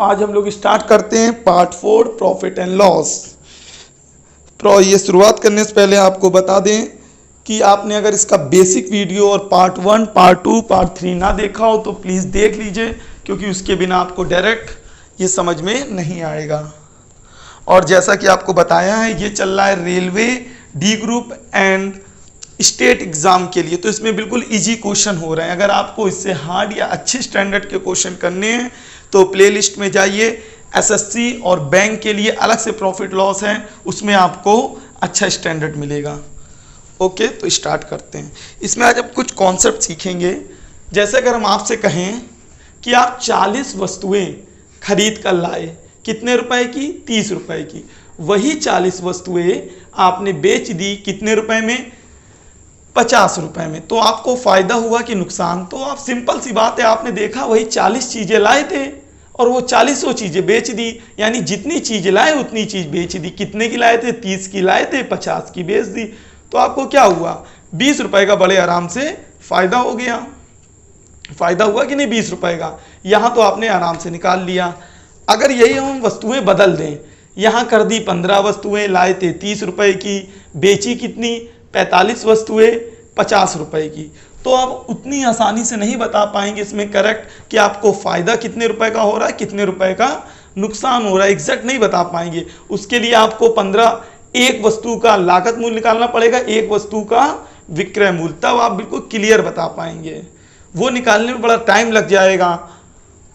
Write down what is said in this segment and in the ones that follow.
आज हम लोग स्टार्ट करते हैं पार्ट 4 प्रॉफिट एंड लॉस। ये शुरुआत करने से पहले आपको बता दें कि आपने अगर इसका बेसिक वीडियो और पार्ट 1, पार्ट 2, पार्ट 3 ना देखा हो तो प्लीज़ देख लीजिए, क्योंकि उसके बिना आपको डायरेक्ट ये समझ में नहीं आएगा। और जैसा कि आपको बताया है, ये चल रहा है railway D group and state exam के लिए, तो इसमें बिल्कुल इजी क्वेश्चन हो रहे हैं। अगर आपको इससे हार्ड या अच्छे स्टैंडर्ड के क्वेश्चन करने हैं तो प्लेलिस्ट में जाइए, एसएससी और बैंक के लिए अलग से प्रॉफिट लॉस है, उसमें आपको अच्छा स्टैंडर्ड मिलेगा। ओके, तो स्टार्ट करते हैं। इसमें आज आप कुछ कॉन्सेप्ट सीखेंगे। जैसे अगर हम आपसे कहें कि आप 40 वस्तुएं खरीद कर लाए, कितने रुपए की? 30 रुपए की। वही 40 वस्तुएं आपने बेच दी कितने रुपए में? 50 रुपए में। तो आपको फायदा हुआ कि नुकसान? तो आप सिंपल सी बात है, आपने देखा वही 40 चीजें लाए थे और वो 40 चीजें बेच दी, यानी जितनी चीज लाए उतनी चीज बेच दी। कितने की लाए थे? 30 की लाए थे, 50 की बेच दी। तो आपको क्या हुआ? 20 रुपए का बड़े आराम से फायदा हो गया। फायदा हुआ कि नहीं 20 रुपए का? यहां तो आपने आराम से निकाल लिया। अगर यही हम वस्तुएं बदल दें, यहां कर दी 15 वस्तुएं, लाए थे 30 रुपए की, बेची कितनी? 45 वस्तुएं 50 रुपए की। तो आप उतनी आसानी से नहीं बता पाएंगे इसमें करेक्ट कि आपको फायदा कितने रुपए का हो रहा है, कितने रुपए का नुकसान हो रहा है, एग्जैक्ट नहीं बता पाएंगे। उसके लिए आपको 15 एक वस्तु का लागत मूल्य निकालना पड़ेगा, एक वस्तु का विक्रय मूल्य, तब आप बिल्कुल क्लियर बता पाएंगे। वो निकालने में बड़ा टाइम लग जाएगा।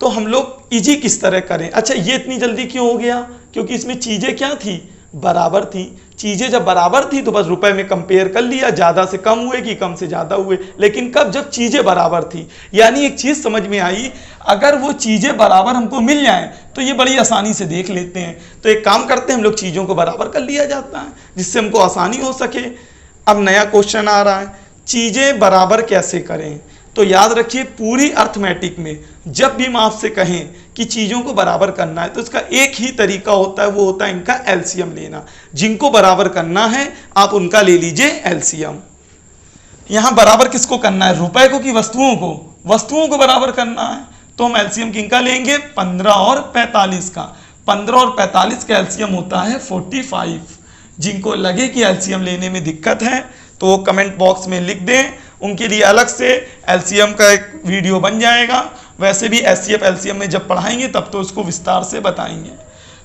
तो हम लोग इजी किस तरह करें? अच्छा, ये इतनी जल्दी क्यों हो गया? क्योंकि इसमें चीजें क्या थी? बराबर थी। चीजें जब बराबर थी तो बस रुपए में कंपेयर कर लिया, ज्यादा से कम हुए कि कम से ज्यादा हुए। लेकिन कब? जब चीजें बराबर थी। यानी एक चीज समझ में आई, अगर वो चीजें बराबर हमको मिल जाएं तो ये बड़ी आसानी से देख लेते हैं। तो एक काम करते हैं, हम लोग चीजों को बराबर कर लिया जाता है जिससे हमको आसानी हो सके। अब नया क्वेश्चन आ रहा है, चीजें बराबर कैसे करें? तो याद रखिए, पूरी अर्थमेटिक में जब भी हम आपसे कहें कि चीजों को बराबर करना है तो इसका एक ही तरीका होता है, वो होता है इनका एलसीएम लेना। जिनको बराबर करना है आप उनका ले लीजिए एलसीएम। यहां बराबर किसको करना है? रुपए को कि वस्तुओं को? वस्तुओं को बराबर करना है। तो हम एलसीएम किनका लेंगे? 15 और 45 का। 15 और 45 का एलसीएम होता है 45। जिनको लगे कि एलसीएम लेने में दिक्कत है तो वो कमेंट बॉक्स में लिख दें, उनके लिए अलग से एलसीएम का एक वीडियो बन जाएगा। वैसे भी एचसीएफ एलसीएम में जब पढ़ाएंगे तब तो उसको विस्तार से बताएंगे।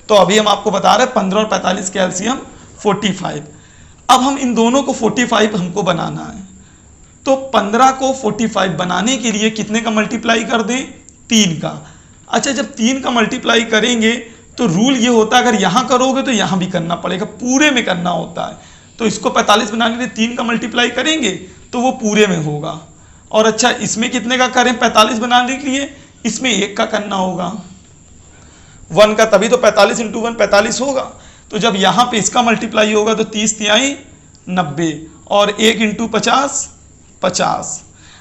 तो अभी हम आपको बता रहे हैं 15 और 45 का एलसीएम 45। अब हम इन दोनों को 45 हमको बनाना है। तो 15 को 45 बनाने के लिए कितने का मल्टीप्लाई कर दें? 3 का। अच्छा, जब 3 का मल्टीप्लाई करेंगे तो रूल ये होता है, अगर यहां करोगे तो यहां भी करना पड़ेगा, पूरे में करना होता है। तो इसको 45 बनाने के लिए 3 का मल्टीप्लाई करेंगे तो वो पूरे में होगा। और अच्छा, इसमें कितने का करें 45 बनाने के लिए? इसमें 1 का करना होगा, 1 का, तभी तो 45 × 1 45 होगा। तो जब यहां पे इसका मल्टीप्लाई होगा तो 30 तिहाई 90 और 1 × 50 50।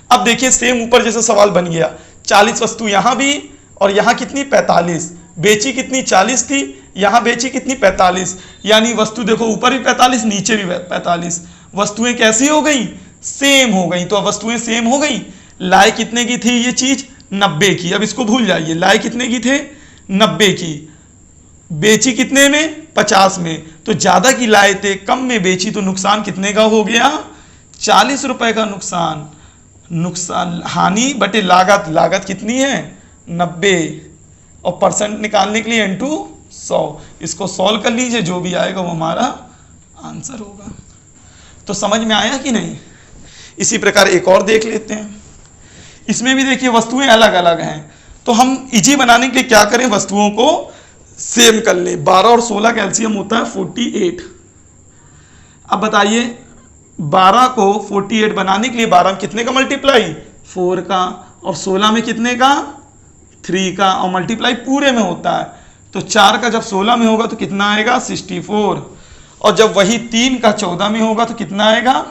अब देखिए सेम ऊपर जैसा सवाल बन गया, 40 वस्तु यहां भी और यहां कितनी? 45। बेची कितनी? 40 थी, यहां बेची कितनी? 45। यानी वस्तु देखो ऊपर भी 45, नीचे भी 45। वस्तुएं कैसी हो गई? सेम हो गई। तो अब वस्तुएं सेम हो गई। लाए कितने की थी ये चीज? 90 की। अब इसको भूल जाइए, लाए कितने की थे? 90 की। बेची कितने में? 50 में। तो ज्यादा की लाए थे, कम में बेची, तो नुकसान कितने का हो गया? 40 रुपए का नुकसान। नुकसान हानि बटे लागत, लागत कितनी है? 90, और परसेंट निकालने के लिए × 100। इसको सॉल्व कर लीजिए, जो भी आएगा वो हमारा आंसर होगा। तो समझ में आया कि नहीं? इसी प्रकार एक और देख लेते हैं। इसमें भी देखिए वस्तुएं अलग अलग हैं, तो हम इजी बनाने के लिए क्या करें? वस्तुओं को सेम कर लें। 12 और 16 का एलसीएम होता है 48। अब बताइए, 12 को 48 बनाने के लिए 12 में कितने का मल्टीप्लाई? 4 का, और 16 में कितने का? 3 का, और मल्टीप्लाई पूरे में होता है। तो 4 का जब 16 में होगा तो कितना आएगा? 64। और जब वही 3 का 14 में होगा तो कितना आएगा?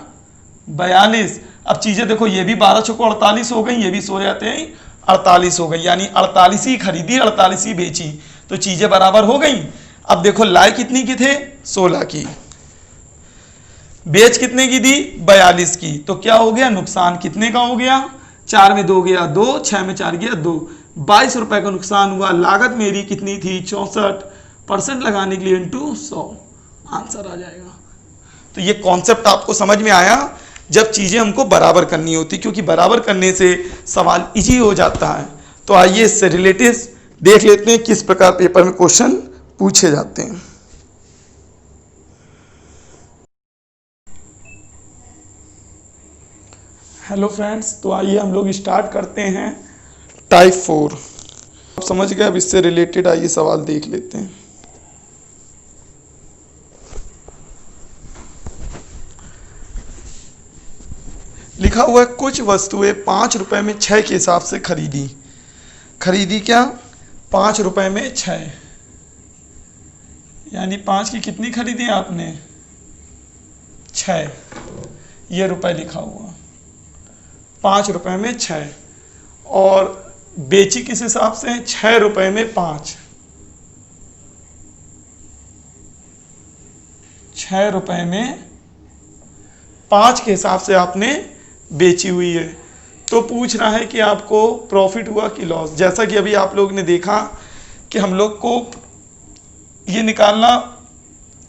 42। अब चीजें देखो, ये भी 12 चौको 48 हो गई, ये भी सो जाते हैं 48 हो गई, यानी 48 ही खरीदी, 48 ही बेची, तो चीजें बराबर हो गई। अब देखो, लाए कितनी की थे? 16 की। बेच कितने की दी? 42 की। तो क्या हो गया? नुकसान कितने का हो गया? 4 में 2 गया 2, 6 में 4 गया 2। 22 रुपए का नुकसान हुआ, लागत मेरी कितनी थी 64% लगाने के लिए इंटू 100, आंसर आ जाएगा। तो ये कॉन्सेप्ट आपको समझ में आया जब चीजें हमको बराबर करनी होती, क्योंकि बराबर करने से सवाल इजी हो जाता है। तो आइए इससे रिलेटेड देख लेते हैं किस प्रकार पेपर में क्वेश्चन पूछे जाते हैं। हेलो फ्रेंड्स, तो आइए हम लोग स्टार्ट करते हैं टाइप 4। आप समझ गए, अब इससे रिलेटेड आइए सवाल देख लेते हैं। लिखा हुआ है कुछ वस्तुएं 5 रुपए में 6 के हिसाब से खरीदी क्या 5 रुपए में 6, यानी 5 की कितनी खरीदी आपने 6, ये रुपए लिखा हुआ 5 रुपए में 6, और बेची किस हिसाब से 6 रुपए में 5, 6 रुपए में 5 के हिसाब से आपने बेची हुई है। तो पूछ रहा है कि आपको प्रॉफिट हुआ कि लॉस। जैसा कि अभी आप लोग ने देखा कि हम लोग को ये निकालना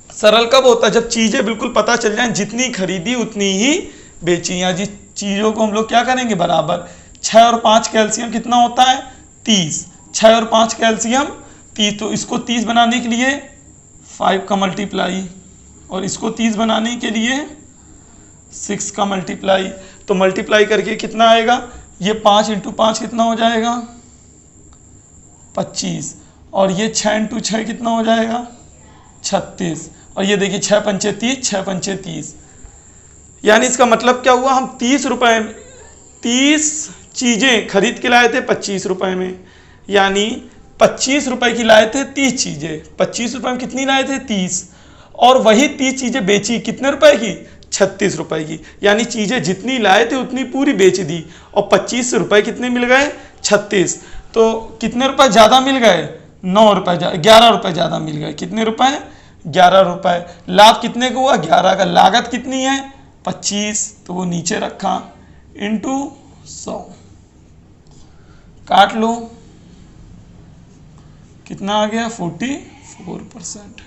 सरल कब होता है, जब चीज़ें बिल्कुल पता चल जाएं, जितनी खरीदी उतनी ही बेची, या जिस चीज़ों को हम लोग क्या करेंगे बराबर। 6 और 5 कैल्शियम कितना होता है 30, 6 और 5 कैल्शियम 30, तो इसको 30 बनाने के लिए 5 का मल्टीप्लाई, और इसको 30 बनाने के लिए 6 का मल्टीप्लाई। तो मल्टीप्लाई करके कितना आएगा, ये 5 इंटू 5 कितना हो जाएगा 25, और ये 6 इंटू 6 कितना हो जाएगा 36, और ये देखिए 6 पंचे 30, 6 पंचे 30, यानी इसका मतलब क्या हुआ, हम 30 रुपए 30 चीज़ें खरीद के लाए थे 25 रुपए में, यानी 25 रुपए की लाए थे 30 चीज़ें, 25 रुपए में कितनी लाए थे 30, और वही 30 चीज़ें बेची कितने रुपए की 36 रुपए की, यानी चीज़ें जितनी लाए थे उतनी पूरी बेच दी, और 25 रुपए कितने मिल गए 36, तो कितने रुपए ज़्यादा मिल गए 9 रुपए, 11 रुपए ज़्यादा मिल गए, कितने रुपए 11 रुपए। लाभ कितने का हुआ 11 का, लागत कितनी है 25, तो वो नीचे रखा इंटू 100, काट लो कितना आ गया 44%।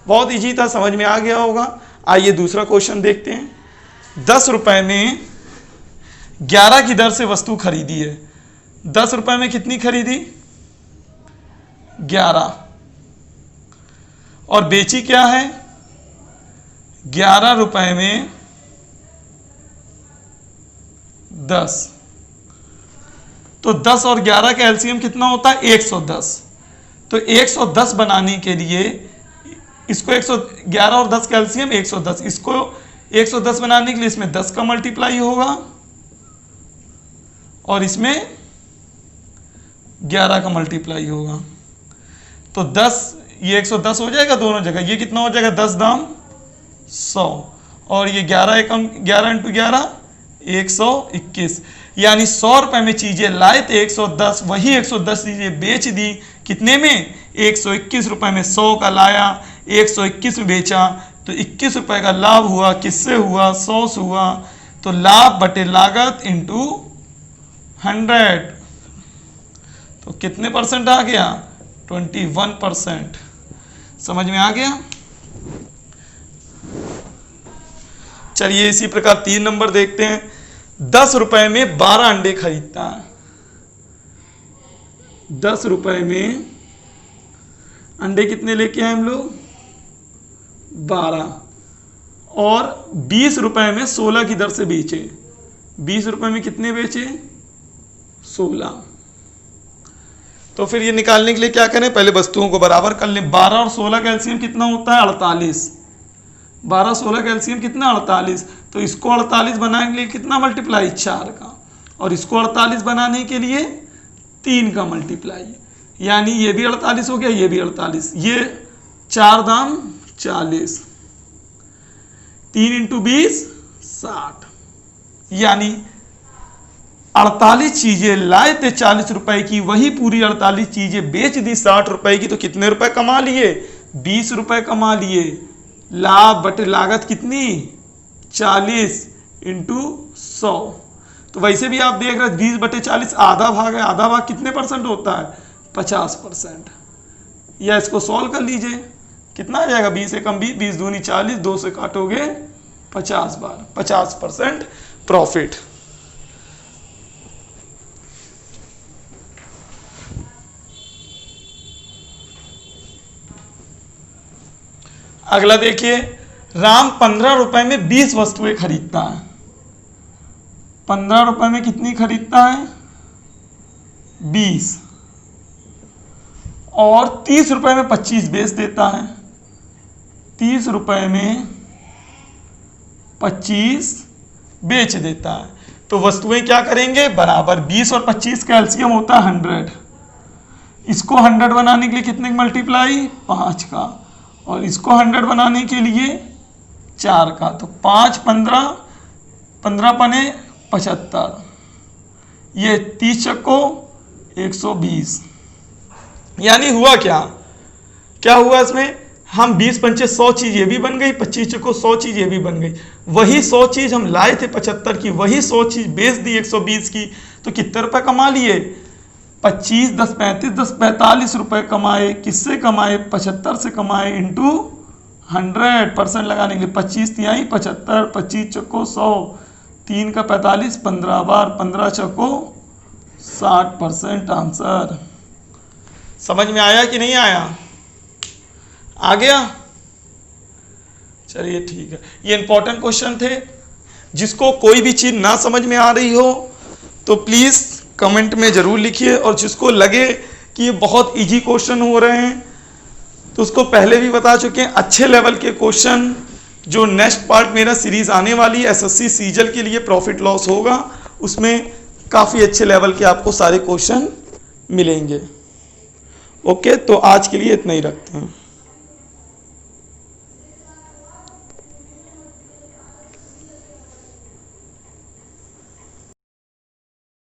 बहुत इजी था, समझ में आ गया होगा। आइए दूसरा क्वेश्चन देखते हैं। 10 रुपए में 11 की दर से वस्तु खरीदी है, 10 रुपए में कितनी खरीदी 11, और बेची क्या है 11 रुपए में 10, तो 10 और 11 का एलसीएम कितना होता है 110, तो 110 बनाने के लिए इसको 111 और 10 का एलसीएम 110, इसको 110 बनाने के लिए इसमें 10 का मल्टीप्लाई होगा और इसमें 11 का मल्टीप्लाई होगा, तो 10 ये 110 हो जाएगा दोनों जगह, ये कितना हो जाएगा 10 दाम 100, और ये 11 एकम 11 इंटू 11 121, यानी 100 रुपए में चीजें लाए थे 110, वही 110 चीजें बेच दी कितने में 121 रुपए में, 100 का लाया 121 में बेचा, तो 21 रुपए का लाभ हुआ, किससे हुआ 100 से हुआ, तो लाभ बटे लागत इंटू 100, तो कितने परसेंट आ गया 21%। समझ में आ गया। चलिए इसी प्रकार 3 नंबर देखते हैं। 10 रुपए में 12 अंडे खरीदता है, 10 रुपए में अंडे कितने लेके आए हम लोग 12, और 20 रुपए में 16 की दर से बेचे, 20 रुपए में कितने बेचे 16, तो फिर ये निकालने के लिए क्या करें, पहले वस्तुओं को बराबर कर लें। 12 और 16 का एलसीएम कितना होता है 48, 12 16 का एलसीएम कितना 48, तो इसको 48 बनाने के लिए कितना मल्टीप्लाई 4 का, और इसको 48 बनाने के लिए 3 का मल्टीप्लाई, यानी ये भी 48 हो गया, ये भी 48, ये 4 दाम 40, 3 इंटू 20 60, यानी 48 चीजें लाए थे 40 रुपए की, वही पूरी 48 चीजें बेच दी 60 रुपए की, तो कितने रुपए कमा लिए 20 रुपए कमा लिए। लाभ बटे लागत कितनी 40 इंटू 100, तो वैसे भी आप देख रहे 20/40 आधा भाग है, आधा भाग कितने परसेंट होता है? 50%। या इसको सॉल्व कर लीजिए, कितना आ जाएगा? 20 एकम 20, 20 दूनी 40, 2 से काटोगे 50 बार, 50% प्रॉफिट। अगला देखिए, राम 15 रुपए में 20 वस्तुएं खरीदता है। 15 रुपए में कितनी खरीदता है? 20। और 30 रुपए में 25 बेच देता है। 30 रुपए में 25 बेच देता है। तो वस्तुएं क्या करेंगे? बराबर। 20 और 25 का एलसीएम होता है 100। इसको 100 बनाने के लिए कितने मल्टीप्लाई? 5 का। और इसको 100 बनाने के लिए 4 का। तो 5 15, 15 पने 75, ये 30 चक्को 120। यानी हुआ क्या? क्या हुआ इसमें? हम 20 पंचे 100 चीज ये भी बन गई, 25 चक्को 100 चीज ये भी बन गई। वही 100 चीज हम लाए थे 75 की, वही 100 चीज बेच दी 120 की, तो कितने रुपए कमा लिए? 25 10 35 10 45 रुपए कमाए। किससे कमाए? 75 से कमाए, इंटू 100% लगाने के लिए 25 तिहाई 75, 25 चक्को 100, 3 का 45, 15 बार, 15 चक्को 60% आंसर। समझ में आया कि नहीं आया? आ गया? चलिए ठीक है। ये इंपॉर्टेंट क्वेश्चन थे। जिसको कोई भी चीज ना समझ में आ रही हो तो प्लीज कमेंट में जरूर लिखिए, और जिसको लगे कि ये बहुत इजी क्वेश्चन हो रहे हैं तो उसको पहले भी बता चुके हैं, अच्छे लेवल के क्वेश्चन जो नेक्स्ट पार्ट मेरा सीरीज आने वाली है एसएससी सीजल के लिए प्रॉफिट लॉस होगा, उसमें काफ़ी अच्छे लेवल के आपको सारे क्वेश्चन मिलेंगे। ओके, तो आज के लिए इतना ही रखते हैं।